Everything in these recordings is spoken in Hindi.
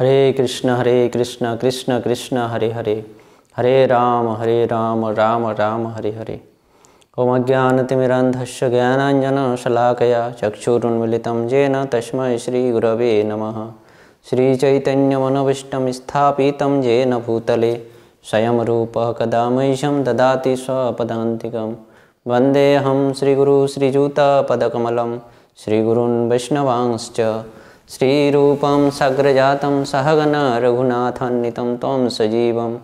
हरे कृष्ण कृष्ण कृष्ण हरे हरे, हरे राम राम राम हरे हरे। ओम अज्ञानतिमिरान्धस्य ज्ञानाञ्जनशलाकया चक्षुरुन्मीलितं येन तस्मै श्रीगुरवे नमः। श्रीचैतन्यमनोभीष्टं स्थापितं येन भूतले स्वयं रूपः कदा मह्यं ददाति स्वपदान्तिकं। वन्देऽहं श्रीगुरु श्रीयुतपदकमलं श्रीगुरून् वैष्णवांश्च श्रीरूपं साग्रजातं सहगण रघुनाथान्वितं त्वं सजीवं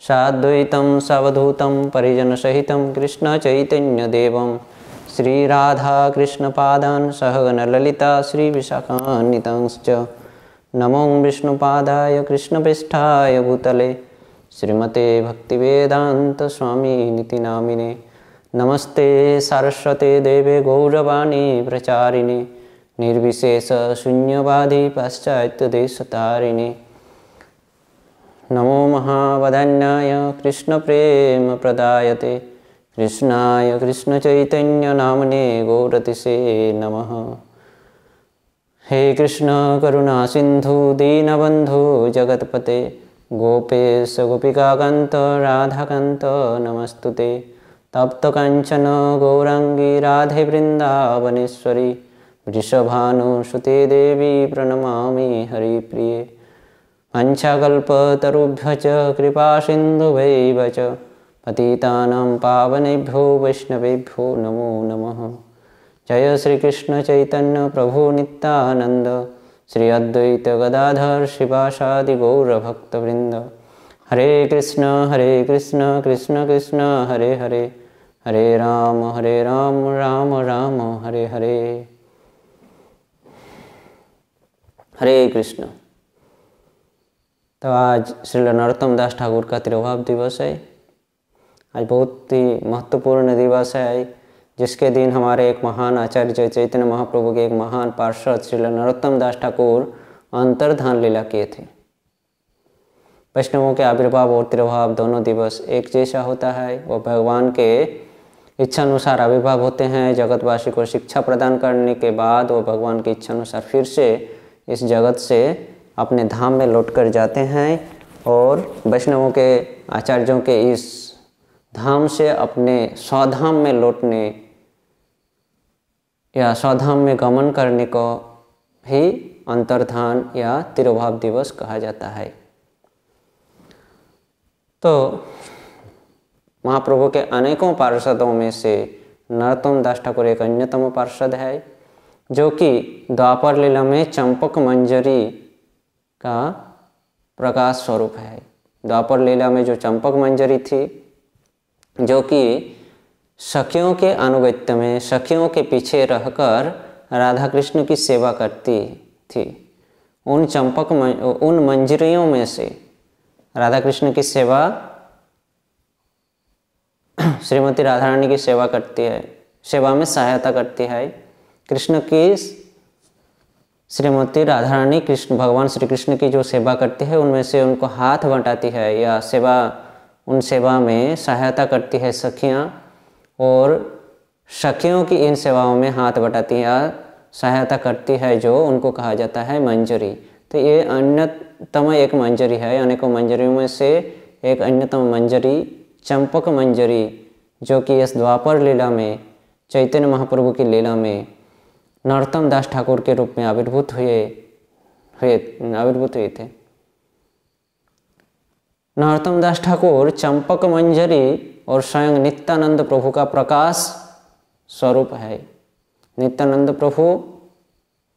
साद्वैतं सवधूतं परिजनसहितं कृष्णचैतन्यदेवं श्रीराधाकृष्णपादान् सहगण ललिता श्रीविशाखान्वितांश्च। नमो विष्णुपादाय कृष्णप्रेष्ठाय भूतले श्रीमते भक्तिवेदान्तस्वामिनिति नामिने। नमस्ते सारस्वते देवे गौरवाणी प्रचारिणे निर्विशेष शून्यवादी पाश्चात्यदेशतारिणे। नमो महावदान्याय कृष्णप्रेमप्रदायते कृष्णाय कृष्णचैतन्यनामने गौरतिसे नमः। हे कृष्ण करुणा सिंधु दीनबंधु जगतपते गोपेश गोपिकाकांत राधाकांत नमस्तुते। तप्त कांचन गौरांगी राधे वृंदावनेश्वरी वृषभानुसुते देवी प्रणमामि हरिप्रिये। पंचकल्पतरुभ्यश्च कृपा सिन्धुभ्यैव च पतितानां पावनेभ्यो वैष्णवेभ्यो नमो नमः। जय श्री कृष्ण चैतन्य प्रभु नित्यानंद श्री अद्वैत गदाधर शिवासादि गौर भक्तवृंद। हरे कृष्ण कृष्ण कृष्ण हरे हरे, हरे राम राम राम हरे हरे। हरे कृष्ण। तो आज श्री नरोत्तम दास ठाकुर का तिरुभाव दिवस है। आज बहुत ही महत्वपूर्ण दिवस है, जिसके दिन हमारे एक महान आचार्य चैतन्य महाप्रभु के एक महान पार्षद श्री नरोत्तम दास ठाकुर अंतर्धान लीला किए थे। वैष्णवों के आविर्भाव और तिरुभाव दोनों दिवस एक जैसा होता है। वो भगवान के इच्छा अनुसार आविर्भाव होते हैं। जगतवासी को शिक्षा प्रदान करने के बाद वो भगवान की इच्छा अनुसार फिर से इस जगत से अपने धाम में लौट कर जाते हैं और वैष्णवों के आचार्यों के इस धाम से अपने स्वधाम में लौटने या स्वधाम में गमन करने को ही अंतर्धान या तिरुभाव दिवस कहा जाता है। तो महाप्रभु के अनेकों पार्षदों में से नरोत्तम दास ठाकुर एक अन्यतम पार्षद है, जो कि द्वापर लीला में चंपक मंजरी का प्रकाश स्वरूप है। द्वापर लीला में जो चंपक मंजरी थी, जो कि सखियों के अनुगत्य में सखियों के पीछे रहकर राधा कृष्ण की सेवा करती थी, उन मंजरियों में से राधा कृष्ण की सेवा श्रीमती राधा रानी की सेवा करती है, सेवा में सहायता करती है। कृष्ण की श्रीमती राधा रानी कृष्ण भगवान श्री कृष्ण की जो सेवा करती है, उनमें से उनको हाथ बंटाती है या उन सेवा में सहायता करती है सखियाँ, और सखियों की इन सेवाओं में हाथ बंटाती है या सहायता करती है, जो उनको कहा जाता है मंजरी। तो ये अन्यतम एक मंजरी है, अनेकों मंजरियों में से एक अन्यतम मंजरी चंपक मंजरी, जो कि इस द्वापर लीला में चैतन्य महाप्रभु की लीला में नरोत्तम दास ठाकुर के रूप में आविर्भूत हुए थे। नरोत्तम दास ठाकुर चंपक मंजरी और स्वयं नित्यानंद प्रभु का प्रकाश स्वरूप है। नित्यानंद प्रभु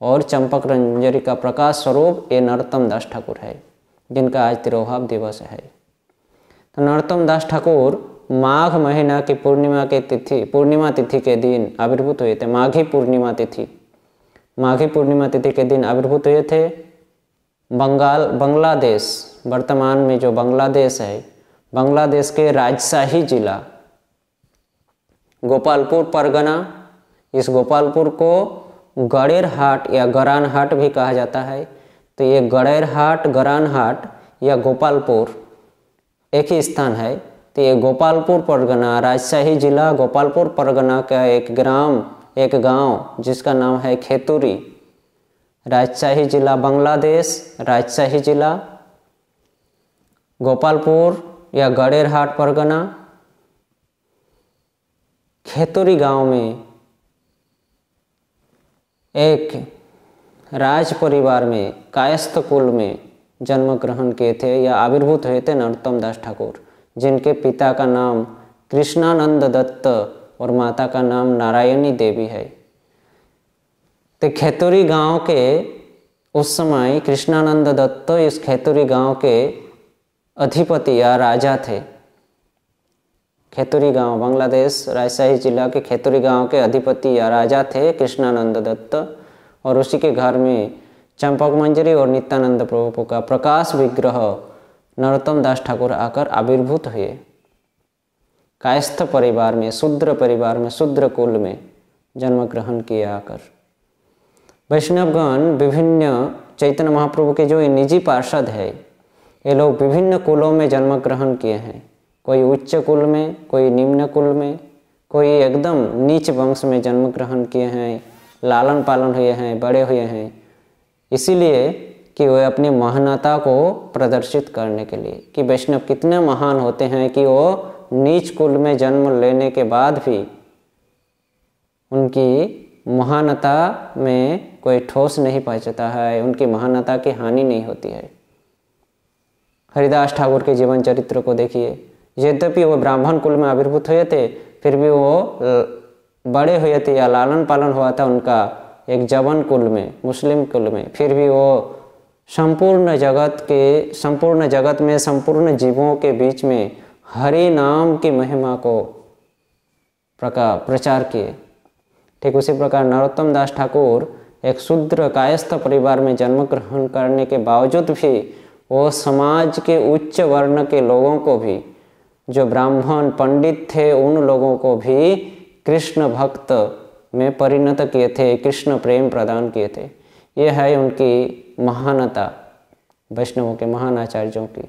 और चंपक मंजरी का प्रकाश स्वरूप ये नरोत्तम दास ठाकुर है, जिनका आज तिरुभाव दिवस है। तो नरोत्तम दास ठाकुर माघ महीना की पूर्णिमा तिथि के दिन आविर्भूत हुए थे। माघी पूर्णिमा तिथि के दिन आविर्भूत हुए थे। बांग्लादेश, वर्तमान में जो बांग्लादेश है, बांग्लादेश के राजशाही जिला गोपालपुर परगना, इस गोपालपुर को गड़ेर हाट या गरान हाट भी कहा जाता है। तो ये गड़ेर हाट, गरान हाट या गोपालपुर एक ही स्थान है। तो ये गोपालपुर परगना, राजशाही जिला गोपालपुर परगना का एक गांव जिसका नाम है खेतुरी, राजशाही जिला बांग्लादेश, राजशाही जिला गोपालपुर या गड़ेरहाट परगना। खेतुरी गांव में एक राज परिवार में कायस्थ कुल में जन्म ग्रहण किए थे या आविर्भूत हुए थे नरोत्तम दास ठाकुर, जिनके पिता का नाम कृष्णानंद दत्त और माता का नाम नारायणी देवी है। तो खेतुरी गांव के उस समय कृष्णानंद दत्त इस खेतुरी गांव के अधिपति या राजा थे। खेतुरी गांव बांग्लादेश राजशाही जिला के खेतुरी गांव के अधिपति या राजा थे कृष्णानंद दत्त, और उसी के घर में चंपक मंजरी और नित्यानंद प्रभु का प्रकाश विग्रह नरोत्तम दास ठाकुर आकर आविर्भूत हुए। कायस्थ परिवार में, शूद्र परिवार में, शूद्र कुल में जन्म ग्रहण किए आकर। वैष्णवगण विभिन्न चैतन्य महाप्रभु के जो निजी पार्षद है, ये लोग विभिन्न कुलों में जन्म ग्रहण किए हैं। कोई उच्च कुल में, कोई निम्न कुल में, कोई एकदम नीच वंश में जन्म ग्रहण किए हैं, लालन पालन हुए हैं, बड़े हुए हैं, इसीलिए कि वे अपनी महानता को प्रदर्शित करने के लिए कि वैष्णव कितने महान होते हैं कि वो नीच कुल में जन्म लेने के बाद भी उनकी महानता में कोई ठोस नहीं पहुँचता है, उनकी महानता की हानि नहीं होती है। हरिदास ठाकुर के जीवन चरित्र को देखिए, यद्यपि वो ब्राह्मण कुल में आविर्भूत हुए थे, फिर भी वो बड़े हुए थे या लालन पालन हुआ था उनका एक जवन कुल में, मुस्लिम कुल में, फिर भी वो संपूर्ण जगत में संपूर्ण जीवों के बीच में हरि नाम की महिमा को प्रचार किए। ठीक उसी प्रकार नरोत्तम दास ठाकुर एक शूद्र कायस्थ परिवार में जन्म ग्रहण करने के बावजूद भी वो समाज के उच्च वर्ण के लोगों को भी, जो ब्राह्मण पंडित थे, उन लोगों को भी कृष्ण भक्त में परिणत किए थे, कृष्ण प्रेम प्रदान किए थे। ये है उनकी महानता, वैष्णवों के महान आचार्यों की।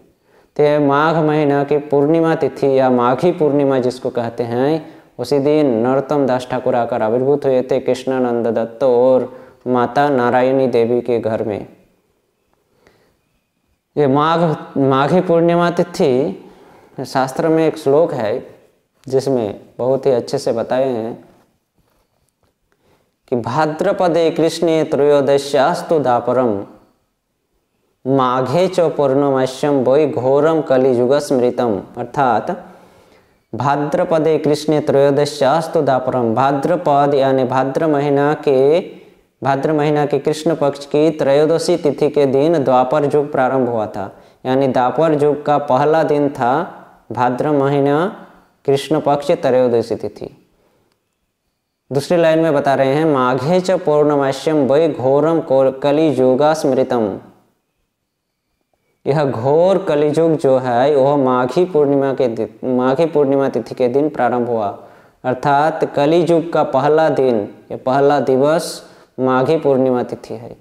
तो माघ महीना की पूर्णिमा तिथि या माघी पूर्णिमा जिसको कहते हैं, उसी दिन नरोत्तम दास ठाकुर आकर आविर्भूत हुए थे कृष्णानंद दत्त और माता नारायणी देवी के घर में। ये माघी पूर्णिमा तिथि, शास्त्र में एक श्लोक है जिसमें बहुत ही अच्छे से बताए हैं कि भाद्रपदे कृष्णे त्रयोदश्यास्तु दापरम माघे च पूर्णमास्यम वै घोरम कलियुग स्मृतम। अर्थात भाद्रपदे कृष्णे त्रयोदश्यास्तु दापरम, भाद्रपद यानी भाद्र महीना के कृष्ण पक्ष की त्रयोदशी तिथि के दिन द्वापर युग प्रारंभ हुआ था। यानी द्वापर युग का पहला दिन था भाद्र महीना कृष्ण पक्ष त्रयोदशी तिथि। दूसरी लाइन में बता रहे हैं माघे च पौर्णमास्यम वै घोरम कलियुगा स्मृतम। यह घोर कलियुग जो है वह माघी पूर्णिमा तिथि के दिन प्रारंभ हुआ। अर्थात कलियुग का पहला दिन, ये पहला दिवस माघी पूर्णिमा तिथि है।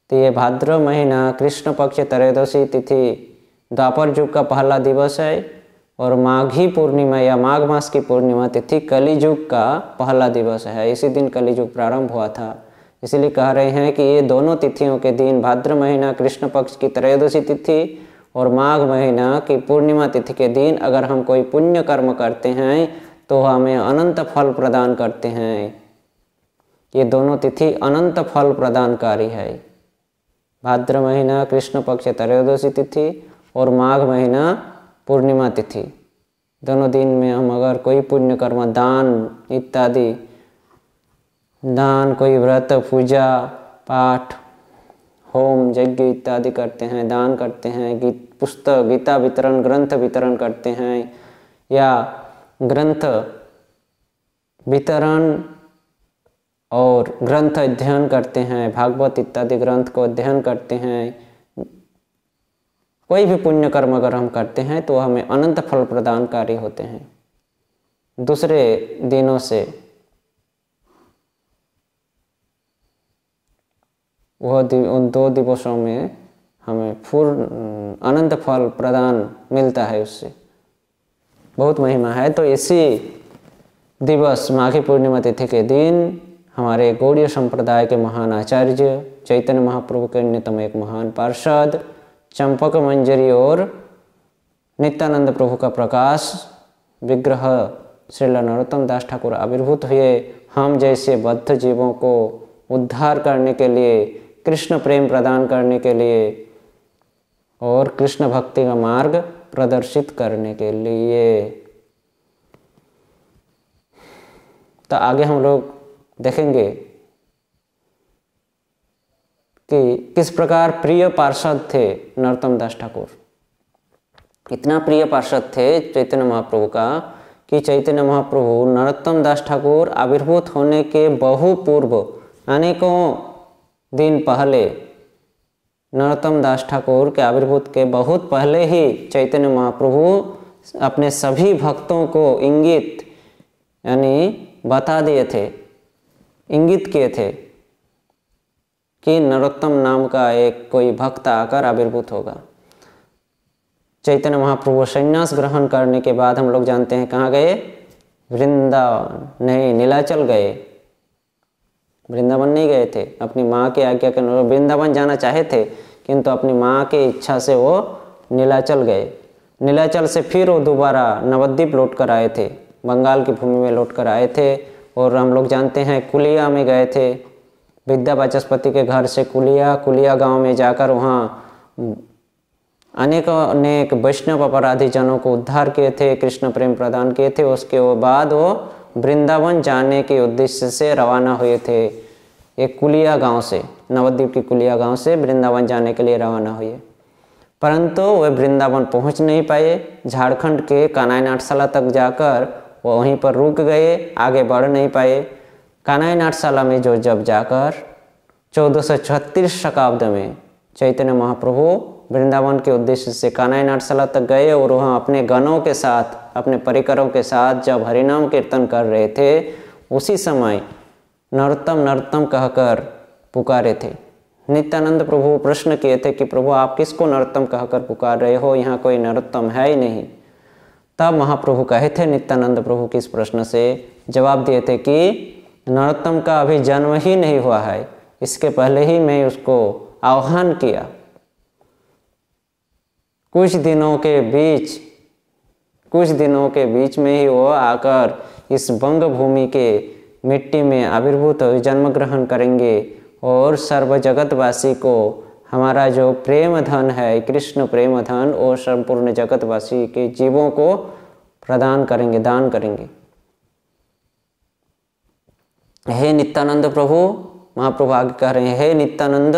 तो ये भाद्र महीना कृष्ण पक्ष त्रयोदशी तिथि द्वापर युग का पहला दिवस है, और माघी पूर्णिमा या माघ मास की पूर्णिमा तिथि कलियुग का पहला दिवस है। इसी दिन कलियुग प्रारंभ हुआ था। इसलिए कह रहे हैं कि ये दोनों तिथियों के दिन, भाद्र महीना कृष्ण पक्ष की त्रयोदशी तिथि और माघ महीना की पूर्णिमा तिथि के दिन अगर हम कोई पुण्य कर्म करते हैं तो हमें अनंत फल प्रदान करते हैं। ये दोनों तिथि अनंत फल प्रदानकारी है। भाद्र महीना कृष्ण पक्ष त्रयोदशी तिथि और माघ महीना पूर्णिमा तिथि, दोनों दिन में हम अगर कोई पुण्य कर्म, दान इत्यादि, दान, कोई व्रत, पूजा पाठ, होम यज्ञ इत्यादि करते हैं, दान करते हैं, पुस्तक गीता वितरण, ग्रंथ वितरण करते हैं, या ग्रंथ वितरण और ग्रंथ अध्ययन करते हैं, भागवत इत्यादि ग्रंथ को अध्ययन करते हैं, कोई भी पुण्य कर्म अगर हम करते हैं तो हमें अनंत फल प्रदानकारी होते हैं। दूसरे दिनों से उन 2 दिवसों में हमें पूर्ण अनंत फल प्रदान मिलता है, उससे बहुत महिमा है। तो इसी दिवस माघी पूर्णिमा तिथि के दिन हमारे गौड़ीय संप्रदाय के महान आचार्य चैतन्य महाप्रभु के अन्यतम एक महान पार्षद, चंपक मंजरी और नित्यानंद प्रभु का प्रकाश विग्रह श्रील नरोत्तम दास ठाकुर आविर्भूत हुए। हम जैसे बद्ध जीवों को उद्धार करने के लिए, कृष्ण प्रेम प्रदान करने के लिए और कृष्ण भक्ति का मार्ग प्रदर्शित करने के लिए। तो आगे हम लोग देखेंगे कि किस प्रकार प्रिय पार्षद थे नरोत्तम दास ठाकुर। इतना प्रिय पार्षद थे चैतन्य महाप्रभु का कि चैतन्य महाप्रभु नरोत्तम दास ठाकुर आविर्भूत होने के बहु पूर्व, अनेकों दिन पहले, नरोत्तम दास ठाकुर के आविर्भूत के बहुत पहले ही चैतन्य महाप्रभु अपने सभी भक्तों को इंगित यानी बता दिए थे, इंगित किए थे कि नरोत्तम नाम का एक कोई भक्त आकर आविर्भूत होगा। चैतन्य महाप्रभु संन्यास ग्रहण करने के बाद हम लोग जानते हैं कहाँ गए? वृंदावन नहीं, नीलाचल गए। वृंदावन नहीं गए थे, अपनी माँ की आज्ञा के अनुसार वृंदावन जाना चाहे थे, किंतु अपनी माँ की इच्छा से वो नीलाचल गए। नीलाचल से फिर वो दोबारा नवद्वीप लौट कर आए थे, बंगाल की भूमि में लौट कर आए थे। और हम लोग जानते हैं कुलिया में गए थे, विद्या वाचस्पति के घर से कुलिया गांव में जाकर वहाँ अनेक वैष्णव अपराधी जनों को उद्धार किए थे, कृष्ण प्रेम प्रदान किए थे। उसके बाद वो वृंदावन जाने के उद्देश्य से रवाना हुए थे। एक कुलिया गांव से, नवद्वीप की कुलिया गांव से वृंदावन जाने के लिए रवाना हुए, परंतु वे वृंदावन पहुंच नहीं पाए। झारखंड के कानाई नाट्यशाला तक जाकर वो वहीं पर रुक गए, आगे बढ़ नहीं पाए। कानाई नाट्यशाला में जब जाकर 1436 शताब्दी में चैतन्य महाप्रभु वृंदावन के उद्देश्य से कानाई नाट्यशाला तक गए और वहाँ अपने गणों के साथ, अपने परिकरों के साथ जब हरिनाम कीर्तन कर रहे थे, उसी समय नरोत्तम नरोत्तम कहकर पुकारे थे। नित्यानंद प्रभु प्रश्न किए थे कि प्रभु आप किसको नरोत्तम कहकर पुकार रहे हो, यहाँ कोई नरोत्तम है ही नहीं। तब महाप्रभु कहे थे नित्यानंद प्रभु किस प्रश्न से जवाब दिए थे कि नरोत्तम का अभी जन्म ही नहीं हुआ है, इसके पहले ही मैं उसको आह्वान किया। कुछ दिनों के बीच में ही वो आकर इस बंग भूमि के मिट्टी में आविर्भूत हो जन्म ग्रहण करेंगे और सर्व जगतवासी को हमारा जो प्रेम धन है, कृष्ण प्रेम धन, और संपूर्ण जगतवासी के जीवों को प्रदान करेंगे, दान करेंगे। हे नित्यानंद प्रभु, महाप्रभु आगे कह रहे हैं, हे नित्यानंद,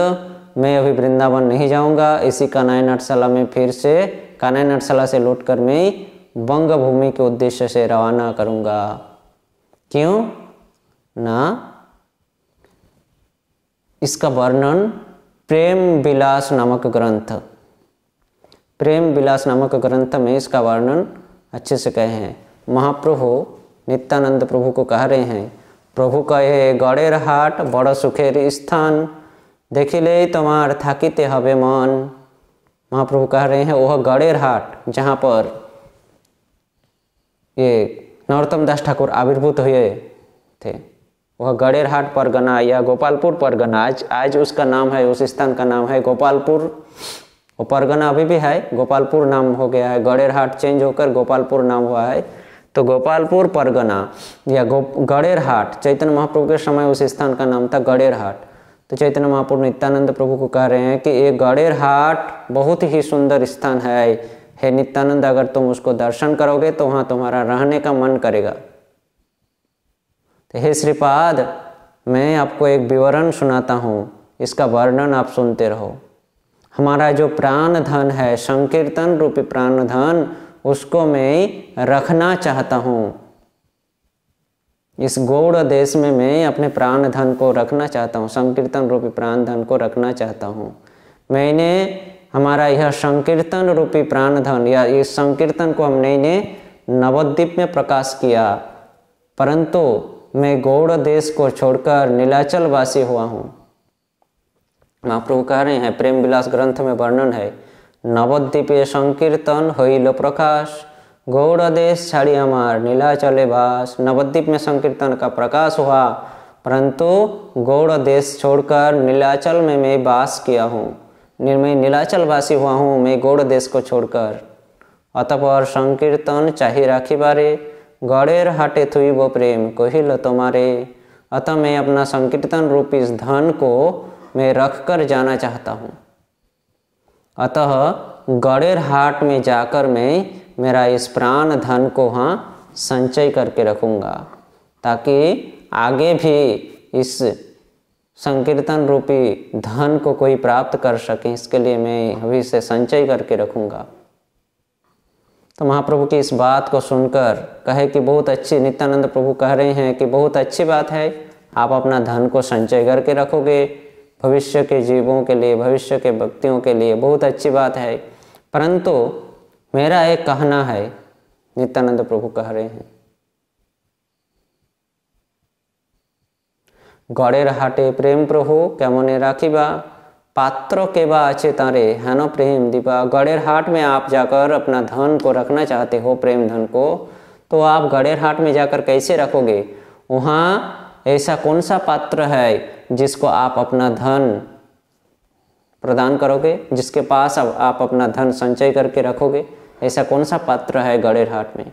मैं अभी वृंदावन नहीं जाऊंगा, इसी कानाई नाट्यशाला में फिर से कानाई नाट्यशाला से लौटकर मैं बंग भूमि के उद्देश्य से रवाना करूंगा। क्यों ना? इसका वर्णन प्रेम विलास नामक ग्रंथ में इसका वर्णन अच्छे से कहे हैं। महाप्रभु नित्यानंद प्रभु को कह रहे हैं, प्रभु कहे गड़ेर हाट बड़ सुखेर स्थान, देखिले तुम्हार थाकिते हवे मन। महाप्रभु कह रहे हैं वह गड़ेर हाट जहाँ पर ये नरोत्तम दास ठाकुर आविर्भूत हुए थे, वह गड़ेर हाट परगना या गोपालपुर परगना, आज उसका नाम है, उस स्थान का नाम है गोपालपुर। वो परगना अभी भी है, गोपालपुर नाम हो गया है, गड़ेर हाट चेंज होकर गोपालपुर नाम हुआ है। तो गोपालपुर परगना या गड़ेर हाट, चैतन्य महाप्रभु के समय उस स्थान का नाम था गड़ेर हाट। तो चैतन्य महाप्रभु नित्यानंद प्रभु को कह रहे हैं कि ये गड़ेर हाट बहुत ही सुंदर स्थान है, हे नित्यानंद, अगर तुम उसको दर्शन करोगे तो वहाँ तुम्हारा रहने का मन करेगा। तो हे श्रीपाद, मैं आपको एक विवरण सुनाता हूँ, इसका वर्णन आप सुनते रहो। हमारा जो प्राण धन है, संकीर्तन रूपी प्राण धन, उसको मैं रखना चाहता हूँ। इस गौड़ देश में मैं अपने प्राण धन को रखना चाहता हूँ, संकीर्तन रूपी प्राण धन को रखना चाहता हूँ। मैंने हमारा यह संकीर्तन रूपी प्राण धन या इस संकीर्तन को हमने नवद्वीप में प्रकाश किया, परंतु मैं गौड़ देश को छोड़कर नीलाचल वासी हुआ हूँ। महाप्रभु कह रहे हैं, प्रेम विलास ग्रंथ में वर्णन है, नवद्वीपे संकीर्तन होइल प्रकाश, गौड़ देश छाड़ी हमार नीलाचले वास। नवद्वीप में संकीर्तन का प्रकाश हुआ परंतु गौड़ देश छोड़कर नीलाचल में मैं वास किया हूँ। मैं नीलाचल वासी हुआ हूँ, मैं गौड़ देश को छोड़कर। अतःपर संकीर्तन चाही राखी बारे, गौड़ेर हाटे थुई वो प्रेम कोहिल तुम्हारे। अतः मैं अपना संकीर्तन रूपी इस धन को मैं रख कर जाना चाहता हूँ। अतः गौड़ेर हाट में जाकर मैं मेरा इस प्राण धन को वहाँ संचय करके रखूँगा, ताकि आगे भी इस संकीर्तन रूपी धन को कोई प्राप्त कर सके, इसके लिए मैं अभी से संचय करके रखूँगा। तो महाप्रभु की इस बात को सुनकर कहे कि बहुत अच्छी, नित्यानंद प्रभु कह रहे हैं कि बहुत अच्छी बात है, आप अपना धन को संचय करके रखोगे भविष्य के जीवों के लिए, भविष्य के व्यक्तियों के लिए, बहुत अच्छी बात है। परंतु मेरा एक कहना है, नित्यानंद प्रभु कह रहे हैं, गौड़ेर हाटे प्रेम प्रभु केमने राखिबा, पात्र के बा अच्छे तारे हेनो प्रेम दीपा। गौड़ेर हाट में आप जाकर अपना धन को रखना चाहते हो, प्रेम धन को, तो आप गौड़ेर हाट में जाकर कैसे रखोगे? वहाँ ऐसा कौन सा पात्र है जिसको आप अपना धन प्रदान करोगे, जिसके पास आप अपना धन संचय करके रखोगे? ऐसा कौन सा पात्र है गौड़ेर हाट में?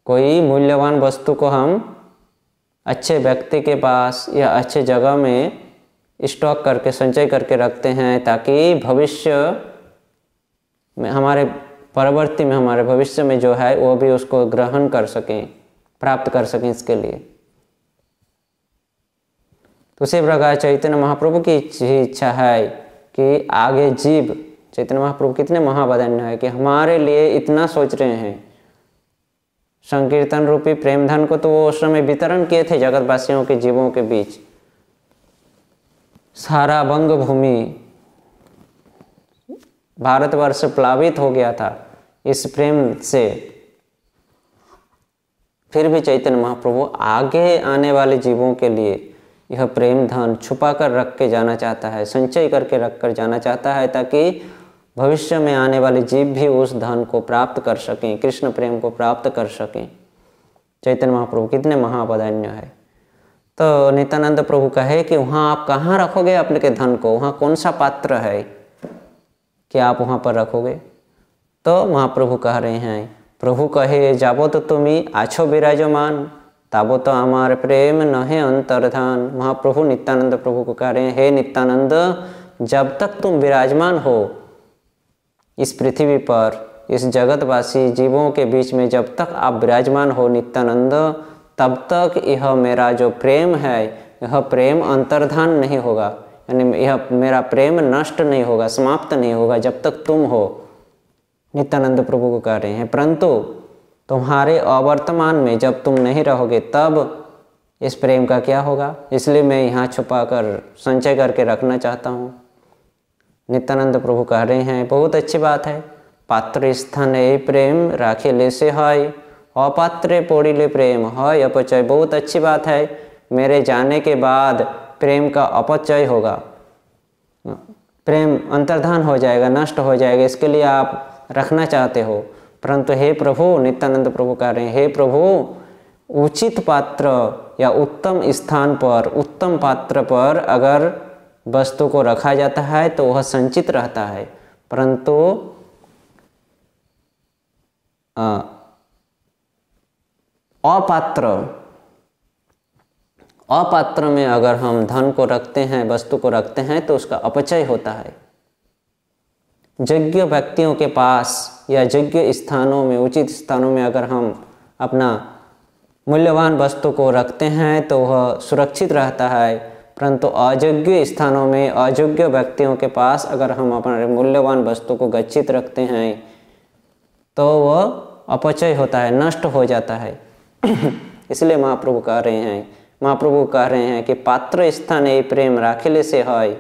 कोई मूल्यवान वस्तु को हम अच्छे व्यक्ति के पास या अच्छे जगह में स्टॉक करके संचय करके रखते हैं, ताकि भविष्य में हमारे परवर्ती में, हमारे भविष्य में जो है वो भी उसको ग्रहण कर सकें, प्राप्त कर सकें। इसके लिए तो उसी प्रकार चैतन्य महाप्रभु की इच्छा है कि आगे जीव, चैतन्य महाप्रभु कितने महावदान्य है कि हमारे लिए इतना सोच रहे हैं। संकीर्तन रूपी प्रेम धन को तो वो उस समय वितरण किए थे जगतवासियों के, जीवों के बीच। सारा बंग भूमि, भारतवर्ष प्लावित हो गया था इस प्रेम से। फिर भी चैतन्य महाप्रभु आगे आने वाले जीवों के लिए यह प्रेम धन छुपा कर रख के जाना चाहता है, संचय करके रख कर जाना चाहता है, ताकि भविष्य में आने वाले जीव भी उस धन को प्राप्त कर सकें, कृष्ण प्रेम को प्राप्त कर सकें। चैतन्य महाप्रभु कितने महावदान्य है। तो नित्यानंद प्रभु कहे कि वहाँ आप कहाँ रखोगे अपने के धन को, वहाँ कौन सा पात्र है कि आप वहाँ पर रखोगे? तो महाप्रभु कह रहे हैं, प्रभु कहे जाबो तो तुम्हें आछो विराजमान, ताबो तो हमारे प्रेम नहे अंतर्धान। महाप्रभु नित्यानंद प्रभु को कह रहे हैं, हे नित्यानंद, जब तक तुम विराजमान हो इस पृथ्वी पर, इस जगतवासी जीवों के बीच में, जब तक आप विराजमान हो नित्यानंद, तब तक यह मेरा जो प्रेम है, यह प्रेम अंतर्धान नहीं होगा, यानी यह मेरा प्रेम नष्ट नहीं होगा, समाप्त नहीं होगा जब तक तुम हो। नित्यानंद प्रभु को कह रहे हैं, परंतु तुम्हारे अवर्तमान में जब तुम नहीं रहोगे तब इस प्रेम का क्या होगा? इसलिए मैं यहाँ छुपा कर संचय करके रखना चाहता हूँ। नित्यानंद प्रभु कह रहे हैं, बहुत अच्छी बात है, पात्र स्थान ए प्रेम राखे ले से है, अपात्रे पोड़िले प्रेम है अपचय। बहुत अच्छी बात है, मेरे जाने के बाद प्रेम का अपचय होगा, प्रेम अंतर्धान हो जाएगा, नष्ट हो जाएगा, इसके लिए आप रखना चाहते हो। परंतु हे प्रभु, नित्यानंद प्रभु कह रहे हैं, हे प्रभु, उचित पात्र या उत्तम स्थान पर, उत्तम पात्र पर अगर वस्तु को रखा जाता है तो वह संचित रहता है, परंतु अपात्र में अगर हम धन को रखते हैं, वस्तु को रखते हैं, तो उसका अपचय होता है। योग्य व्यक्तियों के पास या योग्य स्थानों में, उचित स्थानों में अगर हम अपना मूल्यवान वस्तु को रखते हैं तो वह सुरक्षित रहता है, परंतु अयोग्य स्थानों में, अयोग्य व्यक्तियों के पास अगर हम अपने मूल्यवान वस्तु को गच्छित रखते हैं तो वह अपचय होता है, नष्ट हो जाता है। इसलिए महाप्रभु कह रहे हैं कि पात्र स्थान ए प्रेम राखिले से है।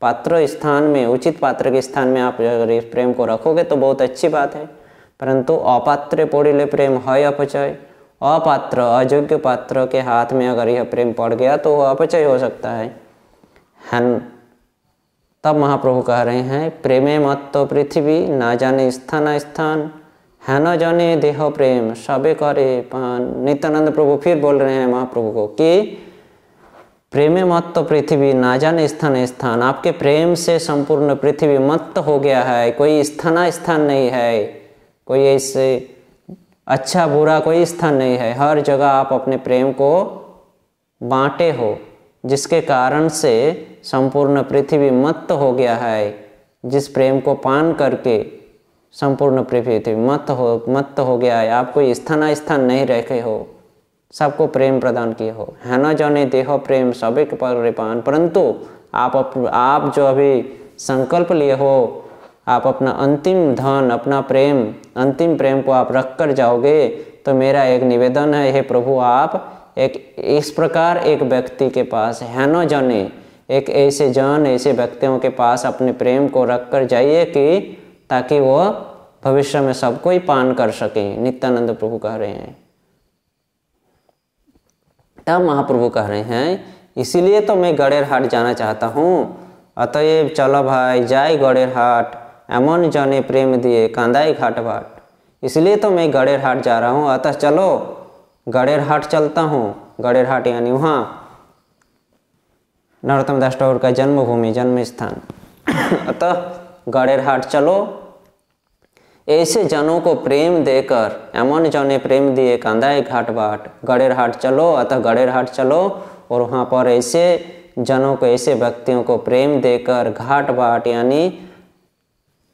पात्र स्थान में, उचित पात्र के स्थान में आप अगर इस प्रेम को रखोगे तो बहुत अच्छी बात है, परंतु अपात्रे पोड़िले प्रेम है अपचय। अपात्र, अयोग्य पात्र के हाथ में अगर यह प्रेम पड़ गया तो वह अपचय हो सकता है। तब महाप्रभु कह रहे हैं, प्रेमे मत तो पृथ्वी ना जाने स्थान स्थान, है न जाने देह प्रेम सबे करे पान। नित्यानंद प्रभु फिर बोल रहे हैं महाप्रभु को कि प्रेमे मत्त तो पृथ्वी ना जाने स्थान स्थान। आपके प्रेम से संपूर्ण पृथ्वी मत्त हो गया है, कोई स्थान नहीं है, कोई ऐसे अच्छा बुरा कोई स्थान नहीं है। हर जगह आप अपने प्रेम को बांटे हो, जिसके कारण से संपूर्ण पृथ्वी मत्त हो गया है। जिस प्रेम को पान करके संपूर्ण पृथ्वी मत्त हो गया है। आप कोई स्थान नहीं रखे हो, सबको प्रेम प्रदान किए हो। है न जाने देह प्रेम सबे के पर पान। परंतु आप जो अभी संकल्प लिए हो, आप अपना अंतिम धन, अपना प्रेम, अंतिम प्रेम को आप रख कर जाओगे, तो मेरा एक निवेदन है, हे प्रभु आप एक इस प्रकार एक व्यक्ति के पास, है न जाने एक ऐसे व्यक्तियों के पास अपने प्रेम को रख कर जाइए कि ताकि वो भविष्य में सबको ही पान कर सकें। नित्यानंद प्रभु कह रहे हैं। तब महाप्रभु कह रहे हैं, इसीलिए तो मैं गड़ेर हाट जाना चाहता हूँ। अतएव चलो भाई जाए गड़ेर हाट, एमन जाने प्रेम दिए कांदाई घाट बाट। इसलिए तो मैं गड़ेर हाट जा रहा हूँ, अतः चलो गड़ेर हाट चलता हूँ। गड़ेर हाट यानी वहाँ नरोत्तम दास ठाकुर का जन्मभूमि, जन्म स्थान। अतः गड़ेर हाट चलो, ऐसे जनों को प्रेम देकर, एमन जने प्रेम दिए कांदाए घाट बाट। गड़ेर हाट चलो, अतः गड़ेर हाट चलो और वहाँ पर ऐसे जनों को, ऐसे व्यक्तियों को प्रेम देकर घाट बाट यानी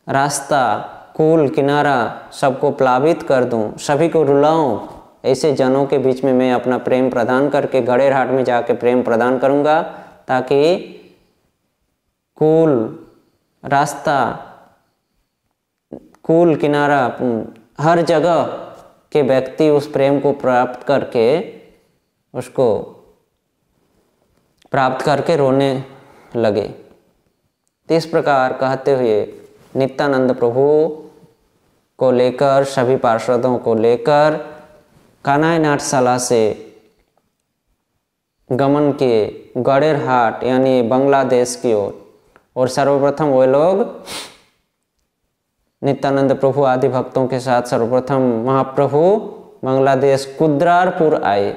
रास्ता, कुल, किनारा सबको प्लावित कर दूं, सभी को रुलाऊं। ऐसे जनों के बीच में मैं अपना प्रेम प्रदान करके गड़ेर हाट में जाके प्रेम प्रदान करूँगा, ताकि कुल, रास्ता, कुल, किनारा, हर जगह के व्यक्ति उस प्रेम को प्राप्त करके, उसको प्राप्त करके रोने लगे। तो इस प्रकार कहते हुए नित्यानंद प्रभु को लेकर, सभी पार्षदों को लेकर कान्हाई नाट्यशाला से गमन किए गड़ेर हाट यानी बांग्लादेश की ओर। और सर्वप्रथम वे लोग नित्यानंद प्रभु आदि भक्तों के साथ सर्वप्रथम महाप्रभु बांग्लादेश कुद्रारपुर आए।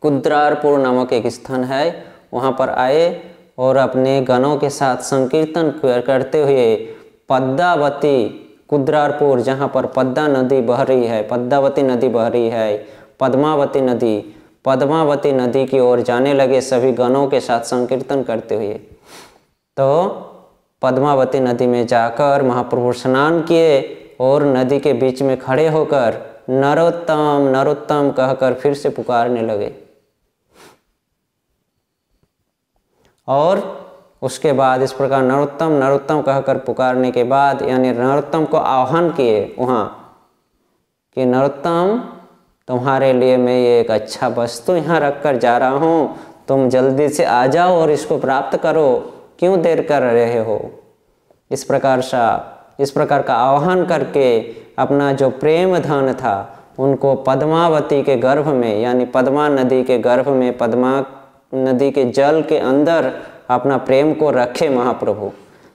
कुद्रारपुर नामक एक स्थान है, वहाँ पर आए और अपने गणों के साथ संकीर्तन करते हुए पद्मावती, कुद्रारपुर जहाँ पर पद्मा नदी बह रही है, पद्मावती नदी बह रही है, पद्मावती नदी की ओर जाने लगे सभी गणों के साथ संकीर्तन करते हुए। तो पद्मावती नदी में जाकर महाप्रभु स्नान किए और नदी के बीच में खड़े होकर नरोत्तम नरोत्तम कहकर फिर से पुकारने लगे। और उसके बाद इस प्रकार नरोत्तम नरोत्तम कहकर पुकारने के बाद यानी नरोत्तम को आह्वान किए वहाँ कि नरोत्तम, तुम्हारे लिए मैं ये एक अच्छा वस्तु यहाँ रख कर जा रहा हूँ, तुम जल्दी से आ जाओ और इसको प्राप्त करो, क्यों देर कर रहे हो। इस प्रकार का आह्वान करके अपना जो प्रेम धन था उनको पद्मावती के गर्भ में यानी पद्मा नदी के गर्भ में, पद्मा नदी के जल के अंदर अपना प्रेम को रखे महाप्रभु।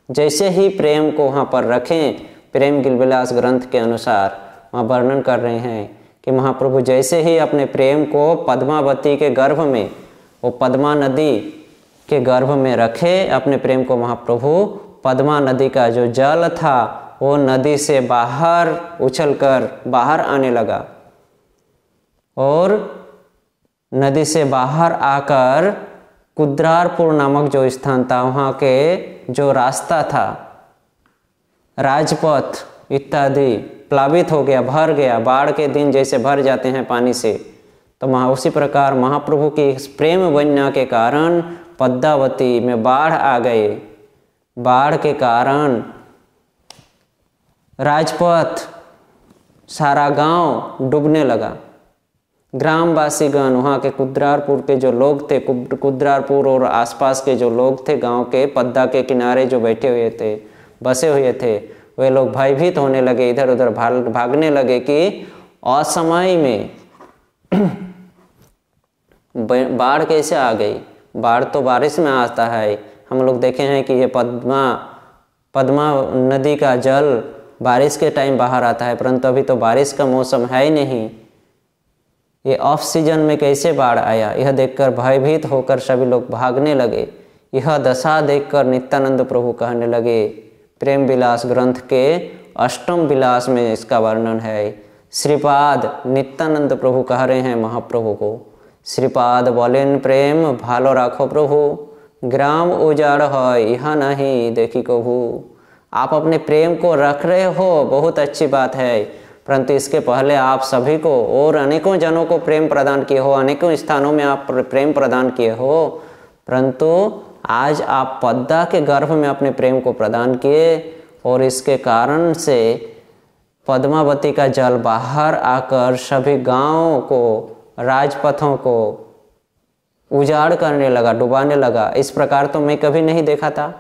जैसे ही प्रेम को वहाँ पर रखें, प्रेम गिलबिलास ग्रंथ के अनुसार वहाँ वर्णन कर रहे हैं कि महाप्रभु जैसे ही अपने प्रेम को पद्मावती के गर्भ में, वो पद्मा नदी के गर्भ में रखे अपने प्रेम को, महाप्रभु पद्मा नदी का जो जल था वो नदी से बाहर उछलकर बाहर आने लगा और नदी से बाहर आकर कुद्रारपुर नामक जो स्थान था वहाँ के जो रास्ता था, राजपथ इत्यादि प्लावित हो गया, भर गया। बाढ़ के दिन जैसे भर जाते हैं पानी से, तो उसी प्रकार महाप्रभु की इस प्रेम वन्या के कारण पद्मावती में बाढ़ आ गए। बाढ़ के कारण राजपथ, सारा गांव डूबने लगा। ग्रामवासीगण, वहाँ के कुद्रारपुर के जो लोग थे, कुद्रारपुर और आसपास के जो लोग थे, गांव के पद्मा के किनारे जो बैठे हुए थे, बसे हुए थे, वे लोग भयभीत होने लगे, इधर उधर भागने लगे कि असमय में बाढ़ कैसे आ गई। बाढ़ तो बारिश में आता है। हम लोग देखे हैं कि ये पद्मा नदी का जल बारिश के टाइम बाहर आता है, परंतु अभी तो बारिश का मौसम है ही नहीं, ये ऑफ सीजन में कैसे बाढ़ आया। यह देखकर भयभीत होकर सभी लोग भागने लगे। यह दशा देखकर नित्यानंद प्रभु कहने लगे, प्रेम विलास ग्रंथ के अष्टम विलास में इसका वर्णन है। श्रीपाद नित्यानंद प्रभु कह रहे हैं महाप्रभु को, श्रीपाद बोलेन प्रेम भालो राखो प्रभु, ग्राम उजाड़ है यह नहीं देखी कभू। आप अपने प्रेम को रख रहे हो, बहुत अच्छी बात है, परंतु इसके पहले आप सभी को और अनेकों जनों को प्रेम प्रदान किए हो, अनेकों स्थानों में आप प्रेम प्रदान किए हो, परंतु आज आप पद्मा के गर्भ में अपने प्रेम को प्रदान किए और इसके कारण से पद्मावती का जल बाहर आकर सभी गांवों को, राजपथों को उजाड़ करने लगा, डुबाने लगा। इस प्रकार तो मैं कभी नहीं देखा था।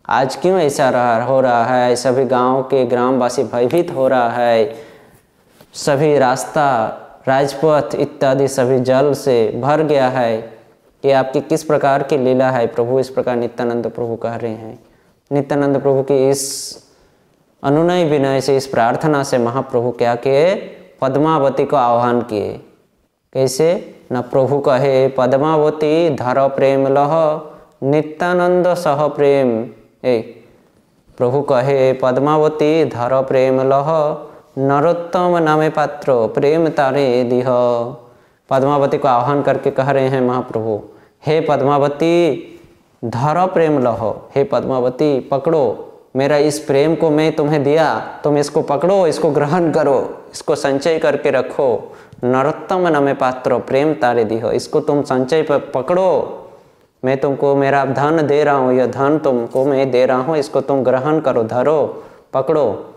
आज क्यों ऐसा हो रहा है? सभी गांव के ग्रामवासी भयभीत हो रहा है, सभी रास्ता, राजपथ इत्यादि सभी जल से भर गया है। ये आपकी किस प्रकार की लीला है प्रभु? इस प्रकार नित्यानंद प्रभु कह रहे हैं। नित्यानंद प्रभु की इस अनुनय विनय से, इस प्रार्थना से महाप्रभु क्या किए? पद्मावती को आह्वान किए। कैसे? न प्रभु कहे पद्मावती धर प्रेम लह, नित्यानंद सह प्रेम। प्रभु कहे पद्मावती धर प्रेम लह, नरोत्तम नामे पात्र प्रेम तारे दिह। पद्मावती को आह्वान करके कह रहे हैं महाप्रभु, हे पद्मावती धर प्रेम लह, हे पद्मावती पकड़ो मेरा इस प्रेम को, मैं तुम्हें दिया, तुम इसको पकड़ो, इसको ग्रहण करो, इसको संचय करके रखो। नरोत्तम नामे पात्र प्रेम तारे दिह, इसको तुम संचय पर पकड़ो, मैं तुमको मेरा धन दे रहा हूँ, यह धन तुमको मैं दे रहा हूँ, इसको तुम ग्रहण करो, धरो, पकड़ो।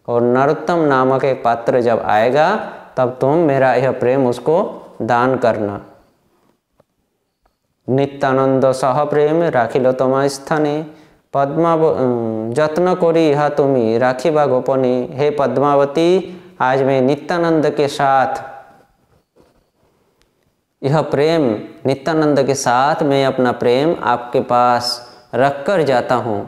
और नरोत्तम नामक एक पात्र जब आएगा तब तुम मेरा यह प्रेम उसको दान करना। नित्यानंद सह प्रेम राखिल तमा स्थाने, पद्मा जत्न करी यह तुम्हें राखिबा गोपने। हे पद्मावती, आज मैं नित्यानंद के साथ यह प्रेम, नित्यानंद के साथ मैं अपना प्रेम आपके पास रख कर जाता हूँ।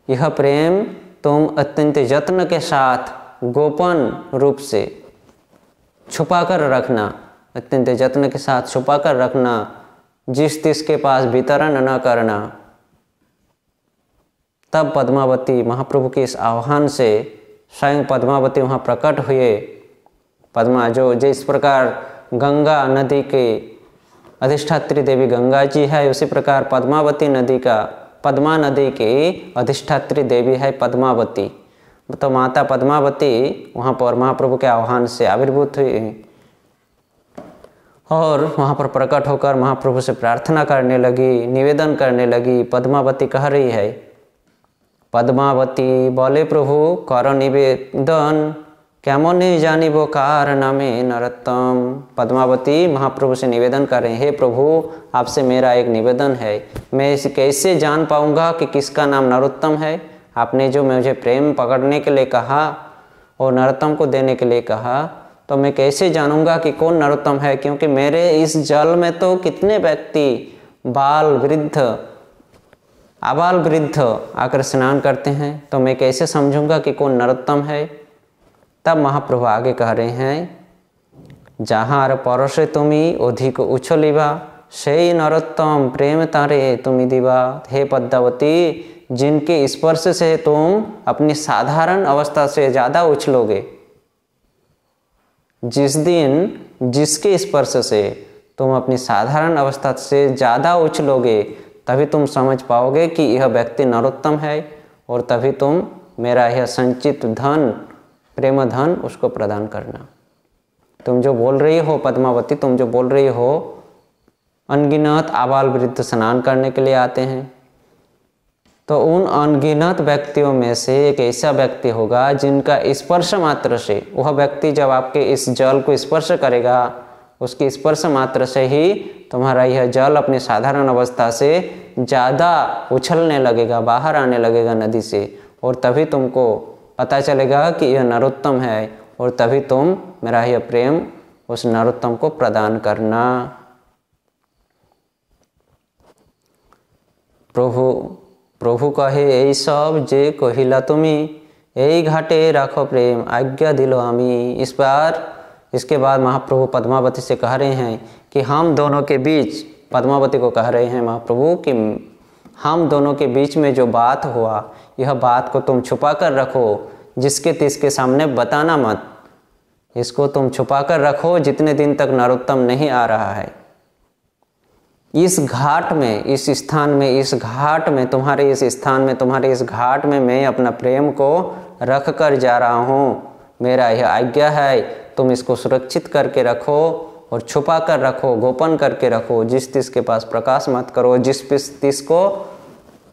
यह प्रेम तुम अत्यंत यत्न के साथ गोपन रूप से छुपा कर रखना, अत्यंत यत्न के साथ छुपा कर रखना, जिस तिस के पास वितरण न करना। तब पद्मावती महाप्रभु के इस आह्वान से स्वयं पद्मावती वहाँ प्रकट हुए। पद्मा जो जिस प्रकार गंगा नदी के अधिष्ठात्री देवी गंगा जी है, उसी प्रकार पद्मावती नदी का, पद्मा नदी की अधिष्ठात्री देवी है पद्मावती। तो माता पद्मावती वहाँ पर महाप्रभु के आह्वान से आविर्भूत हुई और वहाँ पर प्रकट होकर महाप्रभु से प्रार्थना करने लगी, निवेदन करने लगी। पद्मावती कह रही है, पद्मावती बोले प्रभु कर निवेदन, केमन नहीं जानिबो कार नामे नरोत्तम। पद्मावती महाप्रभु से निवेदन कर रहे हैं, हे प्रभु आपसे मेरा एक निवेदन है, मैं इसे कैसे जान पाऊंगा कि किसका नाम नरोत्तम है? आपने जो मुझे प्रेम पकड़ने के लिए कहा और नरोत्तम को देने के लिए कहा, तो मैं कैसे जानूंगा कि कौन नरोत्तम है? क्योंकि मेरे इस जल में तो कितने व्यक्ति बाल वृद्ध, आबाल वृद्ध आकर स्नान करते हैं, तो मैं कैसे समझूंगा कि कौन नरोत्तम है? तब महाप्रभु आगे कह रहे हैं, जहाँ परसे तुम्हें अधिक उछलिबा, से नरोत्तम प्रेम तारे तुम्हें दिवा। हे पद्मावती, जिनके स्पर्श से तुम अपनी साधारण अवस्था से ज़्यादा उछलोगे, जिस दिन जिसके स्पर्श से तुम अपनी साधारण अवस्था से ज़्यादा उछलोगे, तभी तुम समझ पाओगे कि यह व्यक्ति नरोत्तम है, और तभी तुम मेरा यह संचित धन, प्रेम धन उसको प्रदान करना। तुम जो बोल रही हो पद्मावती, तुम जो बोल रही हो अनगिनत आबाल वृद्ध स्नान करने के लिए आते हैं, तो उन अनगिनत व्यक्तियों में से एक ऐसा व्यक्ति होगा जिनका स्पर्श मात्र से, वह व्यक्ति जब आपके इस जल को स्पर्श करेगा, उसके स्पर्श मात्र से ही तुम्हारा यह जल अपनी साधारण अवस्था से ज़्यादा उछलने लगेगा, बाहर आने लगेगा नदी से, और तभी तुमको पता चलेगा कि यह नरोत्तम है, और तभी तुम मेरा यह प्रेम उस नरोत्तम को प्रदान करना। प्रभु प्रभु कहे এই सब जे कहिला तुमी এই घाटे राखो प्रेम आज्ञा दिलो आमी। इसके बाद महाप्रभु पद्मावती से कह रहे हैं कि हम दोनों के बीच, पद्मावती को कह रहे हैं महाप्रभु कि हम दोनों के बीच में जो बात हुआ यह बात को तुम छुपा कर रखो, जिसके तिसके सामने बताना मत। इसको तुम छुपा कर रखो जितने दिन तक नरोत्तम नहीं आ रहा है। इस घाट में, इस स्थान में, इस घाट में, तुम्हारे इस स्थान में, तुम्हारे इस घाट में मैं अपना प्रेम को रख कर जा रहा हूँ। मेरा यह आज्ञा है, तुम इसको सुरक्षित करके रखो और छुपा कर रखो, गोपन करके रखो। जिस तिस के पास प्रकाश मत करो, जिस तिस को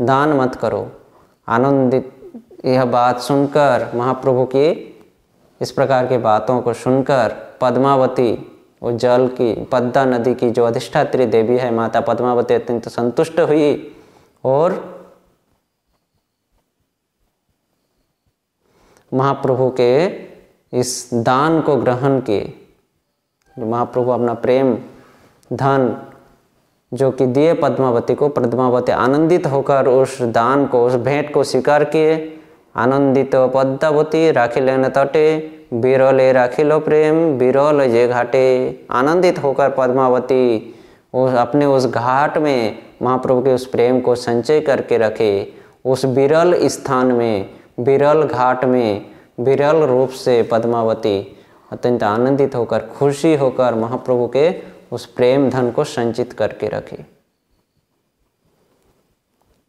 दान मत करो। आनंदित यह बात सुनकर, महाप्रभु की इस प्रकार की बातों को सुनकर पद्मावती, वो जल की, पद्मा नदी की जो अधिष्ठात्री देवी है माता पद्मावती, अत्यंत संतुष्ट हुई और महाप्रभु के इस दान को ग्रहण किए। महाप्रभु अपना प्रेम धन जो कि दिए पद्मावती को, पद्मावती आनंदित होकर उस दान को, उस भेंट को स्वीकार किए। आनंदित पद्मावती राखिलेन तटे बिरले राखिलो प्रेम बिरल जे घाटे। आनंदित होकर पद्मावती अपने उस घाट में महाप्रभु के उस प्रेम को संचय करके रखे। उस बिरल स्थान में, बिरल घाट में, बिरल रूप से पद्मावती अत्यंत आनंदित होकर, खुशी होकर महाप्रभु के उस प्रेम धन को संचित करके रखे।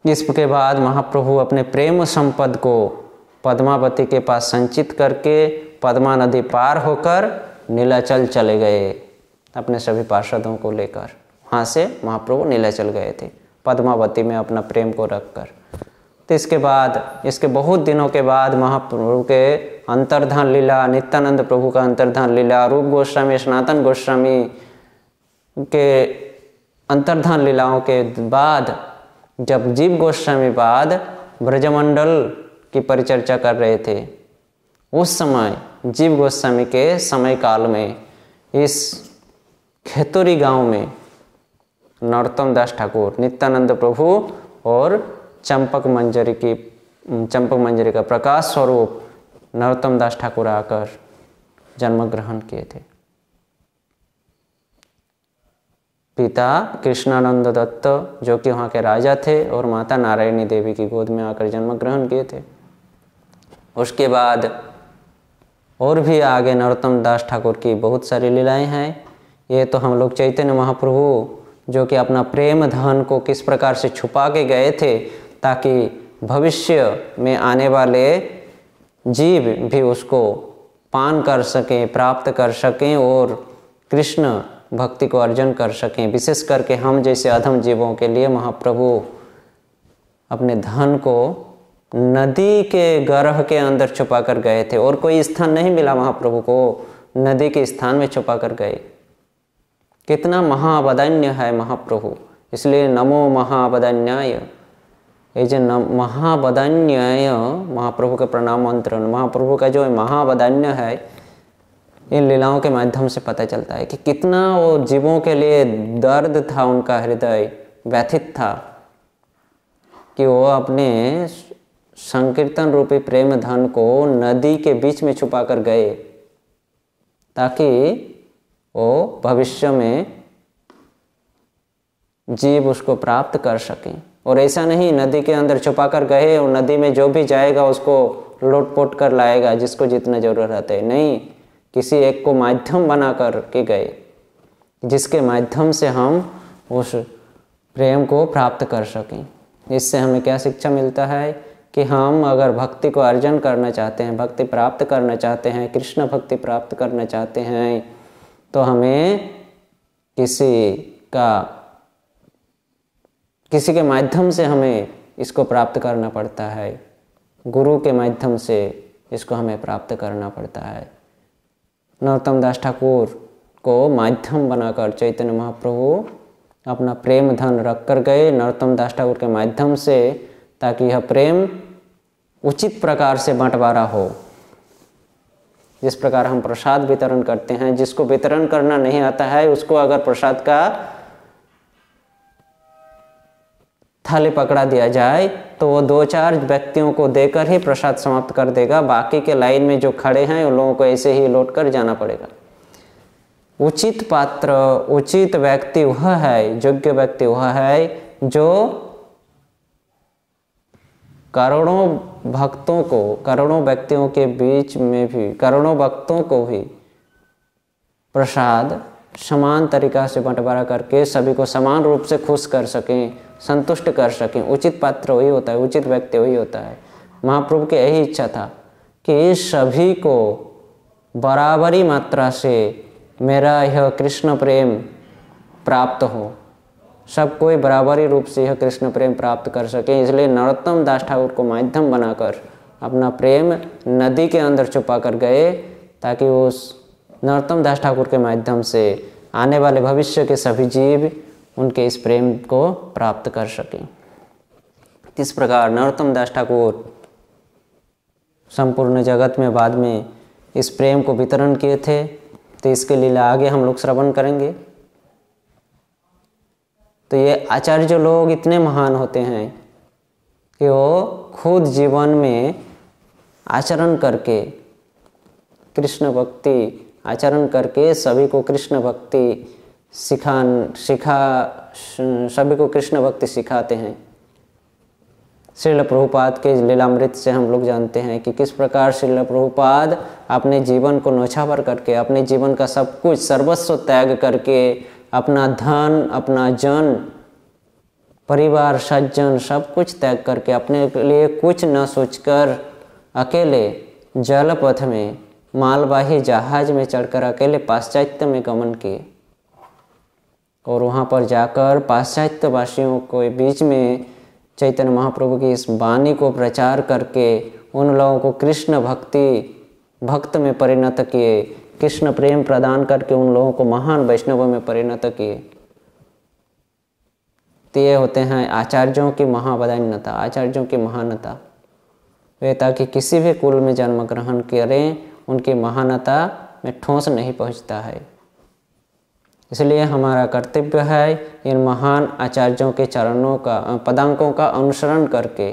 इसके बाद महाप्रभु अपने प्रेम संपद को पद्मावती के पास संचित करके पद्मा नदी पार होकर नीलाचल चले गए, अपने सभी पार्षदों को लेकर। वहाँ से महाप्रभु नीलाचल गए थे पद्मावती में अपना प्रेम को रखकर। तो इसके बाद, इसके बहुत दिनों के बाद महाप्रभु के अंतर्धान लीला, नित्यानंद प्रभु का अंतर्धान लीला, रूप गोस्वामी, सनातन गोस्वामी के अंतर्धान लीलाओं के बाद, जब जीव गोस्वामी बाद ब्रजमंडल की परिचर्चा कर रहे थे, उस समय जीव गोस्वामी के समय काल में इस खेतुरी गांव में नरोत्तम दास ठाकुर, नित्यानंद प्रभु और चंपक मंजरी का प्रकाश स्वरूप नरोत्तम दास ठाकुर आकर जन्म ग्रहण किए थे। पिता कृष्णानंद दत्त जो कि वहाँ के राजा थे और माता नारायणी देवी की गोद में आकर जन्म ग्रहण किए थे। उसके बाद और भी आगे नरोत्तम दास ठाकुर की बहुत सारी लीलाएं हैं। ये तो हम लोग चैतन्य महाप्रभु जो कि अपना प्रेम धन को किस प्रकार से छुपा के गए थे ताकि भविष्य में आने वाले जीव भी उसको पान कर सकें, प्राप्त कर सकें और कृष्ण भक्ति को अर्जन कर सकें। विशेष करके हम जैसे अधम जीवों के लिए महाप्रभु अपने धन को नदी के गर्भ के अंदर छुपा कर गए थे और कोई स्थान नहीं मिला महाप्रभु को, नदी के स्थान में छुपा कर गए। कितना महावदान्य है महाप्रभु, इसलिए नमो महावदान्याय। ये जो महावदान्याय महाप्रभु के प्रणाम मंत्र, महाप्रभु का जो महावदान्य है, इन लीलाओं के माध्यम से पता चलता है कि कितना वो जीवों के लिए दर्द था, उनका हृदय व्यथित था कि वो अपने संकीर्तन रूपी प्रेम धन को नदी के बीच में छुपा कर गए ताकि वो भविष्य में जीव उसको प्राप्त कर सकें। और ऐसा नहीं नदी के अंदर छुपा कर गए और नदी में जो भी जाएगा उसको लोट-पोट कर लाएगा जिसको जितना जरूरत है, नहीं, किसी एक को माध्यम बना कर के गए जिसके माध्यम से हम उस प्रेम को प्राप्त कर सकें। इससे हमें क्या शिक्षा मिलता है कि हम अगर भक्ति को अर्जन करना चाहते हैं, भक्ति प्राप्त करना चाहते हैं, कृष्ण भक्ति प्राप्त करना चाहते हैं, तो हमें किसी के माध्यम से हमें इसको प्राप्त करना पड़ता है, गुरु के माध्यम से इसको हमें प्राप्त करना पड़ता है। नरोत्तम दास ठाकुर को माध्यम बनाकर चैतन्य महाप्रभु अपना प्रेम धन रख कर गए नरोत्तम दास ठाकुर के माध्यम से, ताकि यह प्रेम उचित प्रकार से बंटवारा हो। जिस प्रकार हम प्रसाद वितरण करते हैं, जिसको वितरण करना नहीं आता है उसको अगर प्रसाद का थाली पकड़ा दिया जाए तो वो 2-4 व्यक्तियों को देकर ही प्रसाद समाप्त कर देगा, बाकी के लाइन में जो खड़े हैं उन लोगों को ऐसे ही लौट कर जाना पड़ेगा। उचित पात्र, उचित व्यक्ति वह है, योग्य व्यक्ति वह है जो करोड़ों भक्तों को, करोड़ों व्यक्तियों के बीच में भी, करोड़ों भक्तों को भी प्रसाद समान तरीका से बंटवारा करके सभी को समान रूप से खुश कर सकें, संतुष्ट कर सकें। उचित पात्र वही होता है, उचित व्यक्ति वही होता है। महाप्रभु की यही इच्छा था कि सभी को बराबरी मात्रा से मेरा यह कृष्ण प्रेम प्राप्त हो, सब कोई बराबरी रूप से यह कृष्ण प्रेम प्राप्त कर सके। इसलिए नरोत्तम दास ठाकुर को माध्यम बनाकर अपना प्रेम नदी के अंदर छुपा कर गए, ताकि उस नरोत्तम दास ठाकुर के माध्यम से आने वाले भविष्य के सभी जीव उनके इस प्रेम को प्राप्त कर सकें। इस प्रकार नरोत्तम दास ठाकुर संपूर्ण जगत में बाद में इस प्रेम को वितरण किए थे। तो इसके लीला आगे हम लोग श्रवण करेंगे। तो ये आचार्य लोग इतने महान होते हैं कि वो खुद जीवन में आचरण करके कृष्ण भक्ति आचरण करके सभी को कृष्ण भक्ति सभी को कृष्ण भक्ति सिखाते हैं। श्रील प्रभुपाद के लीलामृत से हम लोग जानते हैं कि किस प्रकार श्रील प्रभुपाद अपने जीवन को न्यौछावर करके, अपने जीवन का सब कुछ सर्वस्व त्याग करके, अपना धन, अपना जन, परिवार, सज्जन सब कुछ त्याग करके, अपने लिए कुछ न सोचकर अकेले जलपथ में मालवाही जहाज में चढ़कर अकेले पाश्चात्य में गमन किए और वहाँ पर जाकर पाश्चात्य वासियों के बीच में चैतन्य महाप्रभु की इस वाणी को प्रचार करके उन लोगों को कृष्ण भक्त में परिणत किए, कृष्ण प्रेम प्रदान करके उन लोगों को महान वैष्णवों में परिणत किए। तो ये होते हैं आचार्यों की महावदान्यता, आचार्यों की महानता। वे ताकि किसी भी कुल में जन्म ग्रहण करें उनकी महानता में ठोस नहीं पहुंचता है। इसलिए हमारा कर्तव्य है इन महान आचार्यों के चरणों का, पदांकों का अनुसरण करके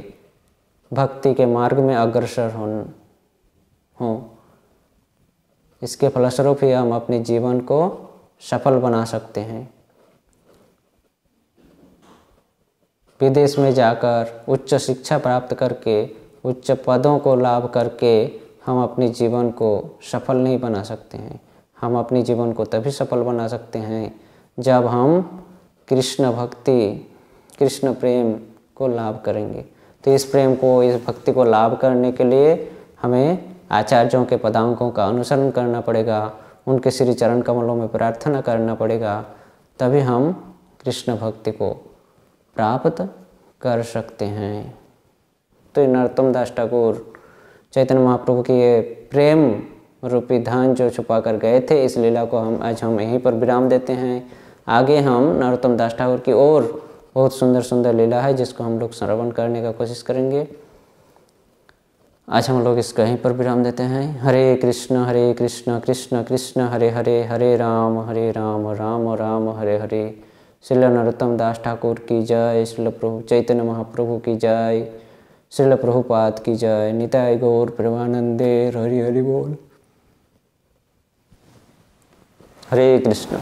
भक्ति के मार्ग में अग्रसर हो। इसके फलस्वरूप ही हम अपने जीवन को सफल बना सकते हैं। विदेश में जाकर उच्च शिक्षा प्राप्त करके, उच्च पदों को लाभ करके हम अपने जीवन को सफल नहीं बना सकते हैं। हम अपने जीवन को तभी सफल बना सकते हैं जब हम कृष्ण भक्ति, कृष्ण प्रेम को लाभ करेंगे। तो इस प्रेम को, इस भक्ति को लाभ करने के लिए हमें आचार्यों के पदांकों का अनुसरण करना पड़ेगा, उनके श्री चरण कमलों में प्रार्थना करना पड़ेगा, तभी हम कृष्ण भक्ति को प्राप्त कर सकते हैं। तो नरोत्तम दास ठाकुर चैतन्य महाप्रभु की ये प्रेम रूपी धन जो छुपा कर गए थे, इस लीला को आज हम यहीं पर विराम देते हैं। आगे हम नरोत्तम दास ठाकुर की और बहुत सुंदर सुंदर लीला है जिसको हम लोग श्रवण करने का कोशिश करेंगे। आज हम लोग इसको यहीं पर विराम देते हैं। हरे कृष्ण कृष्ण कृष्ण हरे हरे, हरे राम राम राम हरे हरे। श्रील नरोत्तम दास ठाकुर की जय, श्रील प्रभु चैतन्य महाप्रभु की जय, श्रील प्रभुपाद की जय। निताय गौर प्रेमानंदे, हरि हरि बोल। हरे कृष्ण।